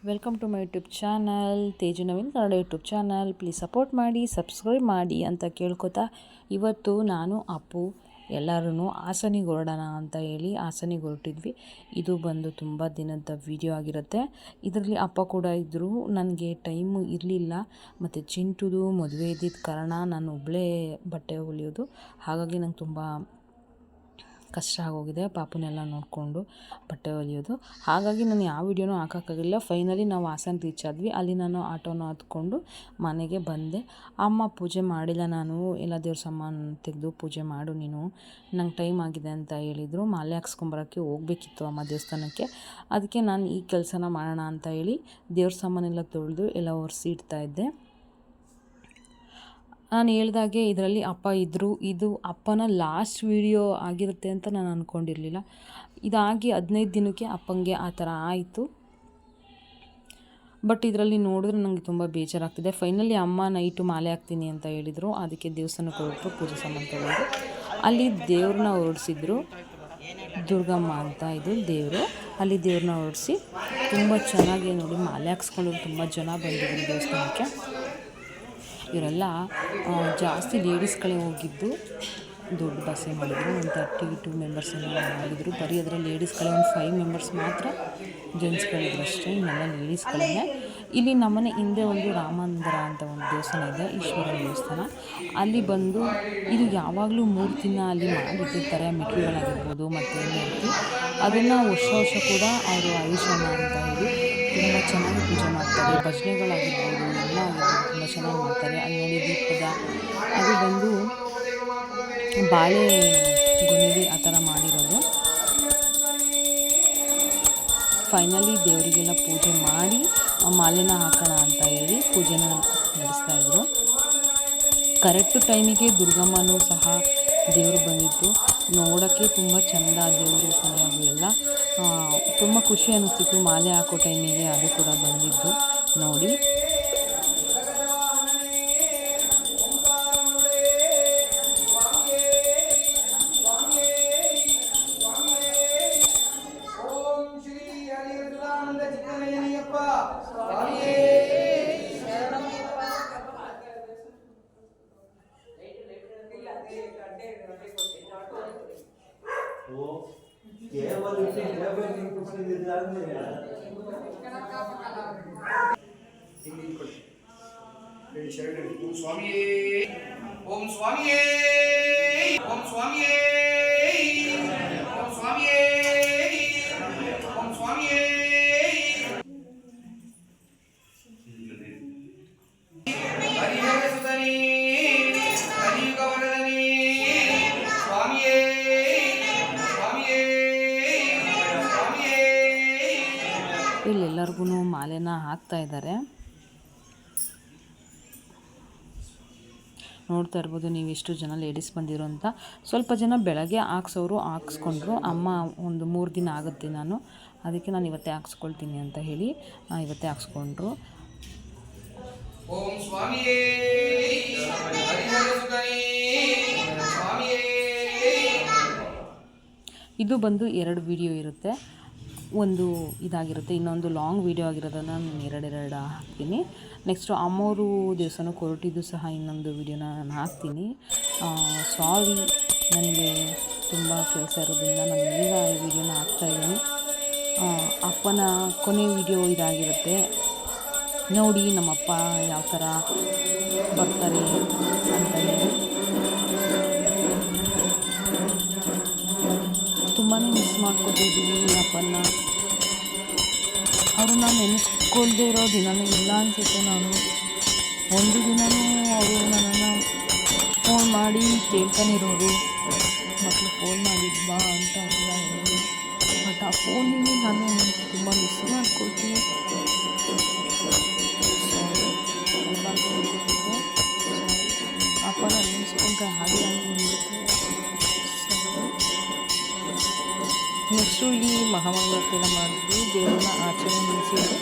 Welcome to my YouTube channel Teju Naveen Kannada YouTube channel. Please support ಮಾಡಿ, subscribe ಮಾಡಿ ಅಂತ ಕೇಳ್ಕೊತಾ ಇವತ್ತು ನಾನು ಅಪ್ಪು ಎಲ್ಲರೂ ಹಾಸನಿಗೆ ಹೊರಡೋಣ ಅಂತ ಹೇಳಿ ಹಾಸನಿಗೆ ಹೊರಟಿದ್ವಿ. ಇದು ಬಂದು ತುಂಬ ದಿನದ ವಿಡಿಯೋ ಆಗಿರುತ್ತೆ. ಇದರಲ್ಲಿ ಅಪ್ಪ ಕೂಡ ಇದ್ದರು. ನನಗೆ ಟೈಮು ಇರಲಿಲ್ಲ ಮತ್ತು ಚಿಂಟುದು ಮದುವೆ ಇದ್ದಿದ್ದ ಕಾರಣ ನಾನು ಒಬ್ಬಳೇ ಬಟ್ಟೆ ಹೊಲಿಯೋದು, ಹಾಗಾಗಿ ನಂಗೆ ತುಂಬ ಕಷ್ಟ ಆಗೋಗಿದೆ ಪಾಪನೆಲ್ಲ ನೋಡಿಕೊಂಡು ಬಟ್ಟೆ ಹೊಲಿಯೋದು. ಹಾಗಾಗಿ ನಾನು ಯಾವ ವೀಡಿಯೋನೂ ಹಾಕೋಕ್ಕಾಗಿಲ್ಲ. ಫೈನಲಿ ನಾವು ಹಾಸನ ರೀಚ್ ಆದ್ವಿ. ಅಲ್ಲಿ ನಾನು ಆಟೋನ ಹತ್ಕೊಂಡು ಮನೆಗೆ ಬಂದೆ. ಅಮ್ಮ ಪೂಜೆ ಮಾಡಿಲ್ಲ, ನಾನು ಎಲ್ಲ ದೇವ್ರ ಸಾಮಾನು ತೆಗೆದು ಪೂಜೆ ಮಾಡು ನೀನು, ನಂಗೆ ಟೈಮ್ ಆಗಿದೆ ಅಂತ ಹೇಳಿದರು. ಮಾಲೆ ಹಾಕ್ಸ್ಕೊಂಬರೋಕ್ಕೆ ಹೋಗಬೇಕಿತ್ತು ಅಮ್ಮ ದೇವಸ್ಥಾನಕ್ಕೆ. ಅದಕ್ಕೆ ನಾನು ಈ ಕೆಲಸನ ಮಾಡೋಣ ಅಂತ ಹೇಳಿ ದೇವ್ರ ಸಾಮಾನೆಲ್ಲ ತೊಳೆದು ಎಲ್ಲ ಒರೆಸಿ ಇಡ್ತಾಯಿದ್ದೆ. ನಾನು ಹೇಳ್ದಾಗೆ ಇದರಲ್ಲಿ ಅಪ್ಪ ಇದ್ದರು. ಇದು ಅಪ್ಪನ ಲಾಸ್ಟ್ ವೀಡಿಯೋ ಆಗಿರುತ್ತೆ ಅಂತ ನಾನು ಅಂದ್ಕೊಂಡಿರಲಿಲ್ಲ. ಇದಾಗಿ 15 ದಿನಕ್ಕೆ ಅಪ್ಪಂಗೆ ಆ ಥರ ಆಯಿತು. ಬಟ್ ಇದರಲ್ಲಿ ನೋಡಿದ್ರೆ ನನಗೆ ತುಂಬ ಬೇಜಾರಾಗ್ತಿದೆ. ಫೈನಲಿ ಅಮ್ಮ ನೈಟು ಮಾಲೆ ಹಾಕ್ತೀನಿ ಅಂತ ಹೇಳಿದರು. ಅದಕ್ಕೆ ದೇವಸ್ಥಾನಕ್ಕೆ ಹೊರಟು ಪೂಜೆ ಸಾಮಾನು ತಗೊಂಡು ಅಲ್ಲಿ ದೇವ್ರನ್ನ ಹೊರಡಿಸಿದ್ರು. ದುರ್ಗಮ್ಮ ಅಂತ ಇದು ದೇವರು. ಅಲ್ಲಿ ದೇವ್ರನ್ನ ಹೊರಡಿಸಿ ತುಂಬ ಚೆನ್ನಾಗಿ ನೋಡಿ ಮಾಲೆ ಹಾಕ್ಸ್ಕೊಂಡು ತುಂಬ ಜನ ಬಂದಿದ್ರು ದೇವಸ್ಥಾನಕ್ಕೆ. ಇವರೆಲ್ಲ ಜಾಸ್ತಿ ಲೇಡೀಸ್ಗಳೇ ಹೋಗಿದ್ದು. ದೊಡ್ಡ ಬಸ್ಸೇ ಮಾಡಿದರು. ಒಂದು 32 ಮೆಂಬರ್ಸ್ ಮಾಡಿದರು. ಬರೀ ಅದರಲ್ಲಿ ಲೇಡೀಸ್ಗಳೇ ಒಂದು 5 ಮೆಂಬರ್ಸ್ ಮಾತ್ರ ಜೆಂಟ್ಸ್ಗಳಿದ್ರು ಅಷ್ಟೇ, ಇನ್ನೆಲ್ಲ ಲೇಡೀಸ್ಗಳೇ. ಇಲ್ಲಿ ನಮ್ಮನೆ ಹಿಂದೆ ಒಂದು ರಾಮಂದಿರ ಅಂತ ಒಂದು ದೇವಸ್ಥಾನ ಇದೆ, ಈಶ್ವರ ದೇವಸ್ಥಾನ. ಅಲ್ಲಿ ಬಂದು ಇದು ಯಾವಾಗಲೂ 3 ದಿನ ಅಲ್ಲಿ ಮಾಡಿಟ್ಟಿರ್ತಾರೆ. ಮೆಟ್ಲುಗಳಾಗಿರ್ಬೋದು ಮತ್ತು ಮೂರ್ತಿ, ಅದನ್ನು ವರ್ಷ ಕೂಡ ಅವರು ಆಯುಷನ ಅಂತ ಹೇಳಿ ತುಂಬ ಚೆನ್ನಾಗಿ ಪೂಜೆ ಮಾಡ್ತಾರೆ. ಭಜನೆಗಳಾಗಿರ್ಬೋದು ಎಲ್ಲ ಆಗಿರ್ಬೋದು ತುಂಬ ಚೆನ್ನಾಗಿ ಮಾಡ್ತಾರೆ. ಅಲ್ಲಿ ನೋಡಿ ದೀಪದ ಅದು ಬಂದು ಬಾಳೆ ಗೊನೆಲಿ ಆ ಥರ ಮಾಡಿರೋದು. ಫೈನಲಿ ದೇವರಿಗೆಲ್ಲ ಪೂಜೆ ಮಾಡಿ ಮಾಲೆನ ಹಾಕೋಣ ಅಂತ ಹೇಳಿ ಪೂಜೆನ ನಡೆಸ್ತಾಯಿದ್ರು. ಕರೆಕ್ಟ್ ಟೈಮಿಗೆ ದುರ್ಗಮ್ಮನೂ ಸಹ ದೇವರು ಬಂದಿತ್ತು. ನೋಡೋಕ್ಕೆ ತುಂಬ ಚೆಂದ ದೇವರು ಅದು ಎಲ್ಲ ತುಂಬ ಖುಷಿ ಅನ್ನಿಸ್ತಿತ್ತು. ಮಾಲೆ ಹಾಕೋ ಟೈಮಿಗೆ ಅದು ಕೂಡ ಬಂದಿದ್ದು ನೋಡಿ. ಓಂ ಸ್ವಾಮಿಯೇ, ಓಂ ಸ್ವಾಮಿಯೇ, ಓಂ ಸ್ವಾಮಿಯೇ, ಓಂ ಸ್ವಾಮಿಯೇ, ಓಂ ಸ್ವಾಮಿಯೇ. ಹರಿಹರ ಸುತನೇ, ಹರಿಗವರದನೇ, ಸ್ವಾಮಿಯೇ, ಸ್ವಾಮಿಯೇ, ಸ್ವಾಮಿಯೇ. ಇಲ್ಲೆಲ್ಲರಿಗೂ ಮಾಲೆನ ಹಾಕ್ತಾ ಇದ್ದಾರೆ. ನೋಡ್ತಾ ಇರ್ಬೋದು ನೀವು ಎಷ್ಟು ಜನ ಲೇಡೀಸ್ ಬಂದಿರೋ ಅಂತ. ಸ್ವಲ್ಪ ಜನ ಬೆಳಗ್ಗೆ ಹಾಕ್ಸೋರು ಹಾಕ್ಸ್ಕೊಂಡ್ರು. ಅಮ್ಮ ಒಂದು 3 ದಿನ ಆಗುತ್ತೆ ನಾನು, ಅದಕ್ಕೆ ನಾನು ಇವತ್ತೇ ಹಾಕ್ಸ್ಕೊಳ್ತೀನಿ ಅಂತ ಹೇಳಿ ಇವತ್ತೇ ಹಾಕ್ಸ್ಕೊಂಡ್ರು. ಓಂ ಸ್ವಾಮಿಯೇ, ಹರಿಹರ ಸುತನೇ, ಸ್ವಾಮಿಯೇ. ಇದು ಬಂದು 2 ವಿಡಿಯೋ ಇರುತ್ತೆ. ಒಂದು ಇದಾಗಿರುತ್ತೆ, ಇನ್ನೊಂದು ಲಾಂಗ್ ವೀಡಿಯೋ ಆಗಿರೋದನ್ನು ನಾನು ಎರಡು ಹಾಕ್ತೀನಿ. ನೆಕ್ಸ್ಟು ಅಮ್ಮೋರು ದೇವಸ್ಥಾನಕ್ಕೆ ಹೊರಟಿದ್ದು ಸಹ ಇನ್ನೊಂದು ವೀಡಿಯೋನ ನಾನು ಹಾಕ್ತೀನಿ. ಸಾರಿ, ನನಗೆ ತುಂಬ ಕೆಲಸ ಇರೋದ್ರಿಂದ ನಾನು ಈಗ ಈ ವಿಡಿಯೋನ ಹಾಕ್ತಾಯಿದ್ದೀನಿ. ಅಪ್ಪನ ಕೊನೆ ವಿಡಿಯೋ ಇದಾಗಿರುತ್ತೆ ನೋಡಿ. ನಮ್ಮಪ್ಪ ಯಾವ ಥರ ಬರ್ತಾರೆ ಅಂತ ಹೇಳಿ ತುಂಬಾ ಮಿಸ್ ಮಾಡ್ಕೊತಿದ್ದೀವಿ ಅಪ್ಪನ. ಅವ್ರನ್ನ ನೆನೆಸ್ಕೊಳ್ದೇ ಇರೋ ದಿನವೇ ಇಲ್ಲ ಅನಿಸುತ್ತೆ. ನಾನು ಒಂದು ದಿನವೂ ಅವರು ನನ್ನನ್ನು ಫೋನ್ ಮಾಡಿ ಕೇಳ್ತಾನೆ ಇರೋರು, ಮಕ್ಕಳು ಫೋನ್ ಮಾಡಿದ್ವಾ ಅಂತ ಎಲ್ಲ ಹೇಳಿ. ಬಟ್ ಆ ಫೋನಿಗೆ ನಾನು ತುಂಬ ಮಿಸ್ ಮಾಡ್ಕೊಳ್ತೀನಿ. ಅಪ್ಪನ ನೆನೆಸ್ಕೊಂಡ್ರೆ ಹಾಗೆ ಆಗಿರುತ್ತೆ. ನೆಕ್ಸ್ಟು ಇಲ್ಲಿ ಮಹಾಮಂಗಳಾರತಿನ ಮಾಡಿದ್ವಿ. ದೇವ್ರನ್ನ ಆಚರಣೆ ನಿಲ್ಲಿಸಿದ್ರು.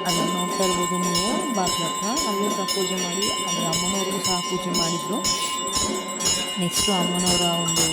ಅದನ್ನು ನೋಡ್ತಾ ಇರ್ಬೋದು ನೀವು ಬಾಗಿಲ ಹತ್ರ. ಅಲ್ಲೂ ಸಹ ಪೂಜೆ ಮಾಡಿ ಅಲ್ಲಿ ಅಮ್ಮನವ್ರಿಗೂ ಸಹ ಪೂಜೆ ಮಾಡಿದರು. ನೆಕ್ಸ್ಟು ಅಮ್ಮನವರ ಒಂದು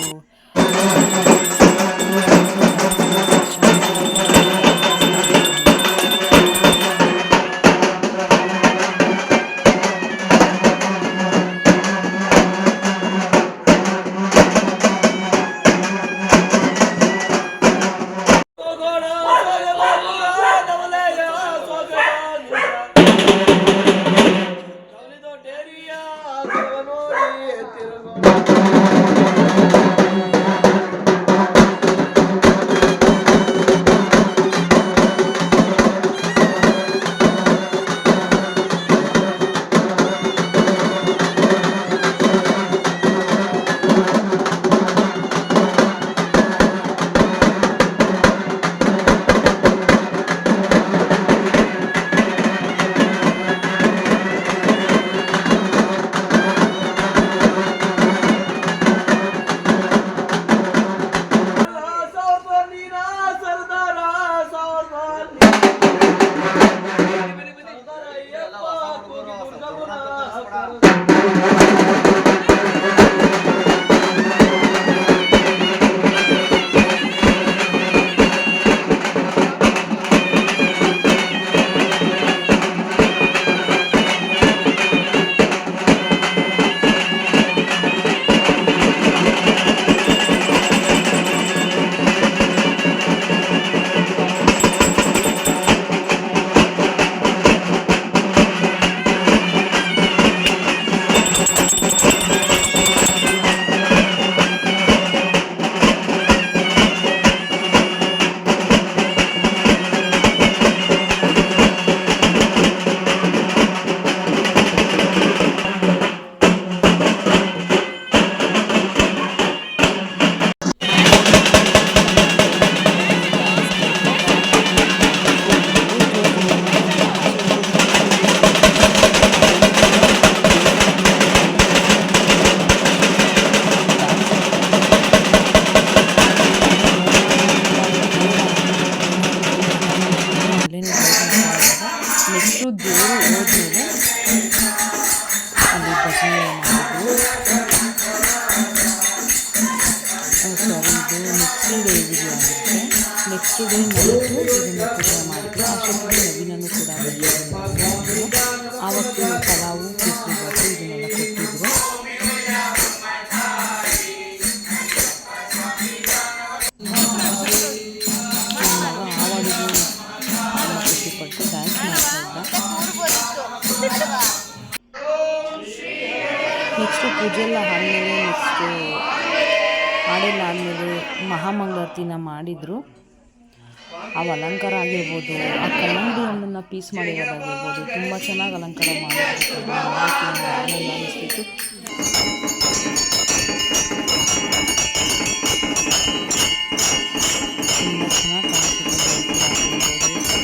ನೆಕ್ಸ್ಟು ದೇವರು ಹೋದ್ಮೇಲೆ ಅಲ್ಲಿ ಭಜನೆ ಮಾಡಿದ್ರು. ಸಾರಿ, ಇದು ನೆಕ್ಸ್ಟ್ ಡೇ ವಿಡಿಯೋ ಆಗಿರುತ್ತೆ. ನೆಕ್ಸ್ಟ್ ಡೇ ನೈಟು ಇದನ್ನು ಪೂಜೆ ಮಾಡಿದ್ರು. ಅಷ್ಟೊತ್ತಿಗೆ ನವೀನನ್ನು ಕೂಡ ಆವತ್ತು ಪಲಾವು, ಕೇಸರಿಬಾತು ಇದನ್ನೆಲ್ಲ ಕೊಟ್ಟಿದ್ರು. ಖುಷಿಪಟ್ಟು ಡ್ಯಾನ್ಸ್ ಮಾಡ್ತಾ ಇದ್ದ. ನೆಕ್ಸ್ಟು ಪೂಜೆ ಎಲ್ಲ ಆದಮೇಲೆ ಹಾಡೆಲ್ಲ ಆದಮೇಲೆ ಮಹಾಮಂಗಳಾರತಿನ ಮಾಡಿದರು. ಅವು ಅಲಂಕಾರ ಆಗಿರ್ಬೋದು, ಆ ಕಲ್ಲಂಗಡಿ ಹಣ್ಣನ್ನು ಪೀಸ್ ಮಾಡಿರೋದಾಗಿರ್ಬೋದು, ತುಂಬ ಚೆನ್ನಾಗಿ ಅಲಂಕಾರ ಮಾಡಿರ್ಬೋದು. ನೋಡೋಕ್ಕೆ ಒಂದು ಆನಂದ ಅನ್ನಿಸ್ತಿತ್ತು. ತುಂಬ ಚೆನ್ನಾಗಿ ಕಾಣಿಸ್ತಿತ್ತು ಅಲಂಕಾರ ಆಗಿತ್ತು.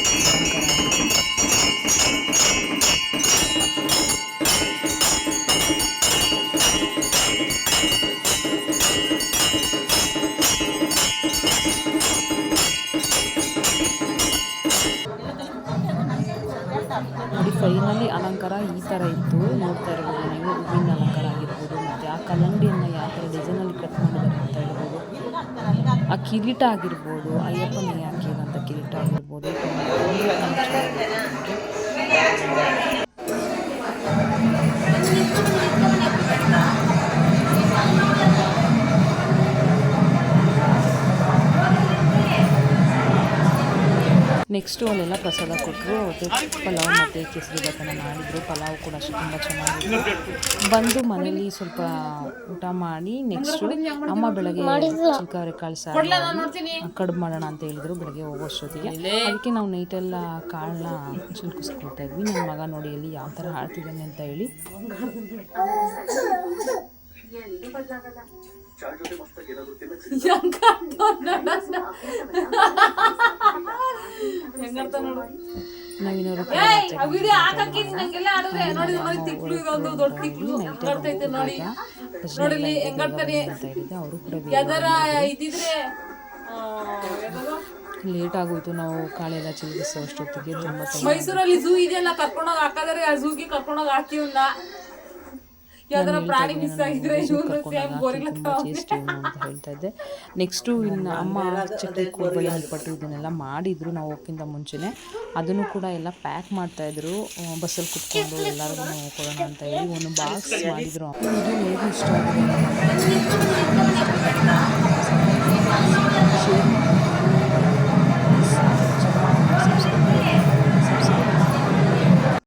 ನೋಡಿ, ಫೈನಲಿ ಅಲಂಕಾರ ಈ ಥರ ಇತ್ತು. ನೋಡ್ತಾ ಇರ್ಬೋದು ನೀವು, ಹೂವಿನ ಅಲಂಕಾರ ಆಗಿರ್ಬೋದು, ಮತ್ತು ಆ ಕಲ್ಲಂಗಡಿಯನ್ನು ಯಾವ ಥರ ಡಿಸೈನಲ್ಲಿ ಕಟ್ ಮಾಡಿದ್ದಾರೆ ಅಂತ ಹೇಳ್ಬೋದು. ಆ ಕಿರೀಟ ಆಗಿರ್ಬೋದು, ಅಯ್ಯಪ್ಪನಿಗೆ ಹಾಕಿರೋಂಥ ಕಿರೀಟ ಆಗಿರ್ಬೋದು, ನೆಕ್ಸ್ಟು ಅಲ್ಲೆಲ್ಲ ಪ್ರಸಾದ ಕೊಟ್ಟರು. ಅವತ್ತು ಪಲಾವ್ ಮತ್ತು ಕೇಸರಿಬಾತನ್ನ ಮಾಡಿದರು. ಪಲಾವ್ ಕೂಡ ಅಷ್ಟೇ ತುಂಬ ಚೆನ್ನಾಗಿತ್ತು. ಬಂದು ಮನೇಲಿ ಸ್ವಲ್ಪ ಊಟ ಮಾಡಿ ನೆಕ್ಸ್ಟು ಅಮ್ಮ ಬೆಳಗ್ಗೆ ಚಿಕ್ಕ ಅವರೆಕಾಳು ಸಾರು ಕಡುಬು ಮಾಡೋಣ ಅಂತ ಹೇಳಿದ್ರು ಬೆಳಗ್ಗೆ ಹೋಗೋಷ್ಟೊತ್ತಿಗೆ. ಅದಕ್ಕೆ ನಾವು ನೈಟೆಲ್ಲ ಕಾಳನ್ನ ಚಿಲ್ಕಿಸ್ಕೊಳ್ತಾ ಇದ್ವಿ. ನನ್ನ ಮಗ ನೋಡಿ ಎಲ್ಲಿ ಯಾವ ಥರ ಹಾಡ್ತಿದ್ದಾನೆ ಅಂತ ಹೇಳಿ. ನವೀನವರು ಅವರು ಕೂಡ ಲೇಟ್ ಆಗೋಯ್ತು. ನಾವು ಕಾಳೆಲ್ಲ ಚಿಲ್ಗಿಸೋ ಅಷ್ಟೊತ್ತಿಗೆ ತುಂಬ ಮೈಸೂರಲ್ಲಿ ಝೂ ಇದೆಯಲ್ಲ, ಕರ್ಕೊಂಡೋಗಿ ಹಾಕಿದ್ರೆ ಆ ಝೂಗೆ ಕರ್ಕೊಂಡೋಗಿ ಹಾಕಿವನ್ನ ಯಾವ್ದಾರ ಪ್ರಾಣಿ ಮಿಸ್ ಆಗಿದ್ರೆ ತುಂಬ ಟೇಸ್ಟಿ ಅಂತ ಹೇಳ್ತಾ ಇದ್ದೆ. ನೆಕ್ಸ್ಟು ಇನ್ನು ಅಮ್ಮ ಚಕ್ಕೆ ಕೋಡ್ಬಳೆ ಪಟ್ಟು ಇದನ್ನೆಲ್ಲ ಮಾಡಿದ್ರು ನಾವು ಹೋಗೋಕ್ಕಿಂತ ಮುಂಚೆನೇ. ಅದನ್ನು ಕೂಡ ಎಲ್ಲ ಪ್ಯಾಕ್ ಮಾಡ್ತಾಯಿದ್ರು. ಬಸ್ಸಲ್ಲಿ ಕುತ್ಕೊಂಡು ಎಲ್ಲರಿಗೂ ಕೊಡೋಣ ಅಂತ ಹೇಳಿ ಒಂದು ಬಾಕ್ಸ್ ಮಾಡಿದ್ರು. ಇದು ಹೇಗೆ ಇಷ್ಟ ಆಗಿದೆ.